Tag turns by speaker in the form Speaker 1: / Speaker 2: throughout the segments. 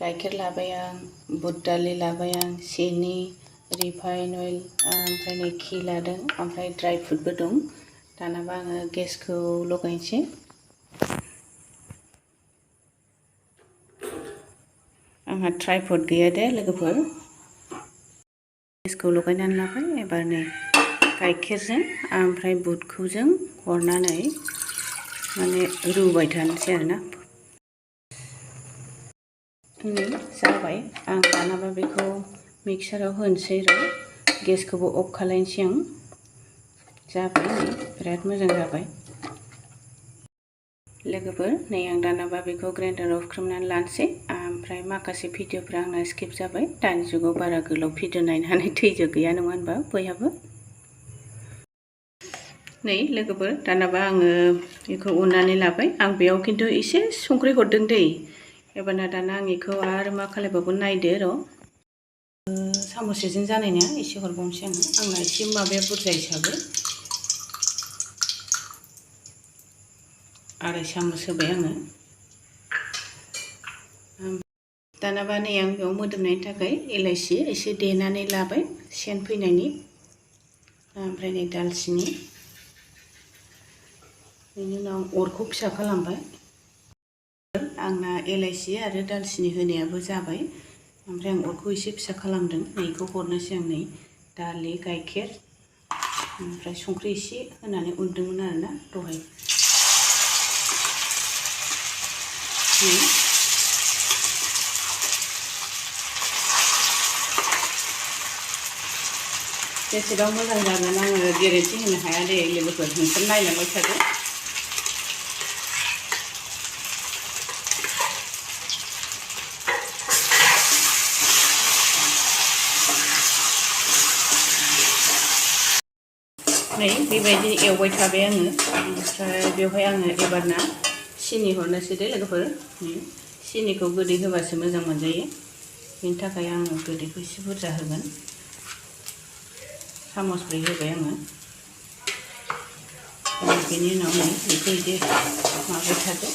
Speaker 1: गाइखेर लाबाय आं, बुद दालि लाबाय आं, सिनि, रिफाइन अइल, ओमफ्राय नै घी लादों, ओमफ्राय ड्राइ फ्रुटबो दं। दानाबा आङो गेसखौ लगायनोसै। आंहा ट्राइपड गैया दे लोगोफोर। गेसखौ लगायनानै लाबाय। एबार नै गाइखेरजों ओमफ्राय बुदखौ जों हरनानै माने रुबाय थानोसै आरोना। नै जाबाय। आं दानाबा बेखौ मिक्साराव होनोसै र'। गेसखौबो अफ खालायनोसै आं। जाबाय नै बिराद मोजां जाबाय। लोगोफोर नै आं दानाबा बेखौ ग्राइन्डाराव हुख्रेमनानै लानोसै। ओमफ्राय माखासे भिडिअफ्रा आंना स्किप जाबाय। दानि जुगाव बारा गोलाव भिडिअ नायनानै धैर्य गैया नङा होनबा बयहाबो। नै लोगोफोर दानाबा आङो बेखौ उननानै लाबाय। आं बेयाव खिन्थु एसे संख्रि हरदों दै। एबारना दाना आं बेखौ आरो मा खालायबावगोन नायदो र'। साम'सेजों जानाय नङा, एसे हरबावनोसै आङो। आंना एसे माबाया बुरजा हिसाबै आराय सामस होबाय आङो। दानाबा नै आं बेयाव मोदोमनायनि थाखाय इलाइसि एसे देनानै लाबाय सेन्ट फैनायनि। ओमफ्राय नै दालसिनि। बेनि उनाव अरखौ फिसा खालामबाय। आंना इलाइसि आरो दालसिनि होनायाबो जाबाय। ओमफ्राय आं अरखौ एसे फिसा खालामदों। नैखौ हरनोसै आं। नै दालि, गाइखेर, ओमफ्राय संख्रि एसे होनानै उनदोंमोन आरोना दहाय। जेसेबां मोजां जागोन आङो गेरेन्टि होनो हाया दे लोगोफोर, नोंसोर नायलांबाय थादो। नै बेबायदि एवबाय थाबाय आङो। ओमफ्राय बेवहाय आङो एबारना सिनि हरनोसै दे लोगोफोर। सिनिखौ गोदै होबासो मोजां मोनजायो। बेनि थाखाय आङो गोदैखौ एसे बुरजा होगोन। सामसब्रै होबाय आङो। बेनि उनाव नै बेखौ बिदि माबाय थादो।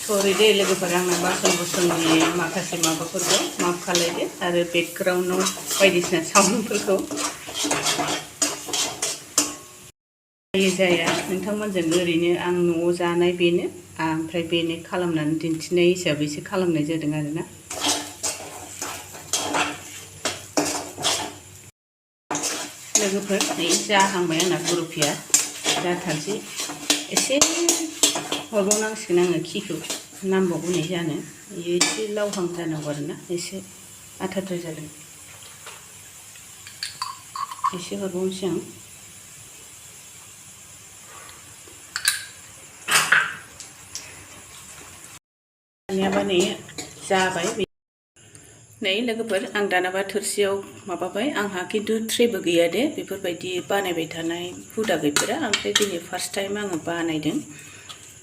Speaker 1: सरि दे लोगोफोर, आंना बासन बुसननि माखासे माबाफोरखौ माफ खालायदो आरो बेकग्राउन्डआव बायदिसिना साउन्डफोरखौ। जाया नोंथांमोनजों ओरैनो आं न'आव जानाय बेनो, ओमफ्राय बेनो खालामनानै दिन्थिनाय हिसाबैसो खालामनाय जादों आरोना। लोगोफोर नै जाहांबाय आंना बुरफिया। जाथारसै। एसे हरबावनांसिगोन आङो घिखौ, नांबावगौ नै जानो। बेयो एसे लावहां जानांगौ आरोना, एसे आथाद्राय जादों। एसे हरबावनोसै आं। दानियाबा नै जाबाय। नै लोगोफोर आं दानाबा थोरसियाव माबाबाय। आंहा खिन्थु ट्रेबो गैया दे बेफोरबायदि बानायबाय थानाय हुदा गैफेरा। ओमफ्राय दिनै फार्स्ट टाइम आङो बानायदों।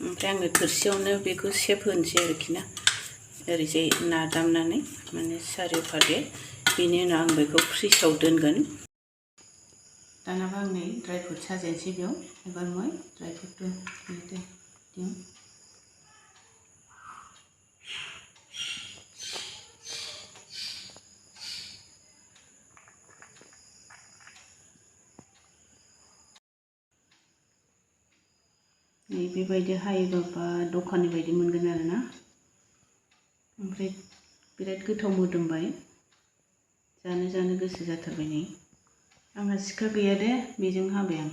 Speaker 1: ओमफ्राय आङो थोरसियावनो बेखौ सेब होनोसै आरोखि ना, ओरैजाय नादामनानै माने सारिय'फादे। बेनि उनाव आं बेखौ फ्रिजआव दोनगोन। दानाबा आं नै ड्राइ फ्रुट साजायनोसै बेयाव। एबार मैं ड्राइ फ्रुटखौ होदो। नै बेबायदि हायोबा दखाननि बायदि मोनगोन आरोना। ओमफ्राय बिराद गोथाव मोदोमबाय। जानो गोसो जाथारबाय। नै आंहा सिखा गैया दे, बेजों हाबाय आं।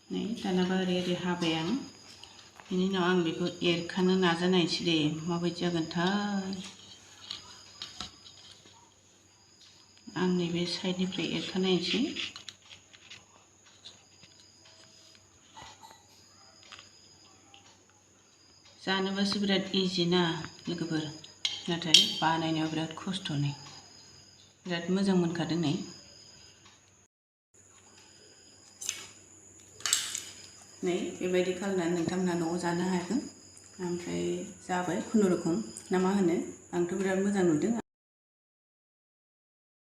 Speaker 1: नै दानाबा ओरै हाबाय आं। बेनि उनाव आं बेखौ एरखानो नाजानायसै दे माबायदि जागोनथाय। आं नैबे साइडनिफ्राय एरखानायसै। जानोबासो बिराद इजि ना लोगोफोर, नाथाय बानायनायाव बिराद खस्थ'। नै बिराद मोजां मोनखादों। नै बेबायदि खालामनानै नोंथांमोना न'आव जानो हागोन। ओमफ्राय जाबाय खुनुरुखुम ना मा होनो? आंथ' बिराद मोजां नुदों।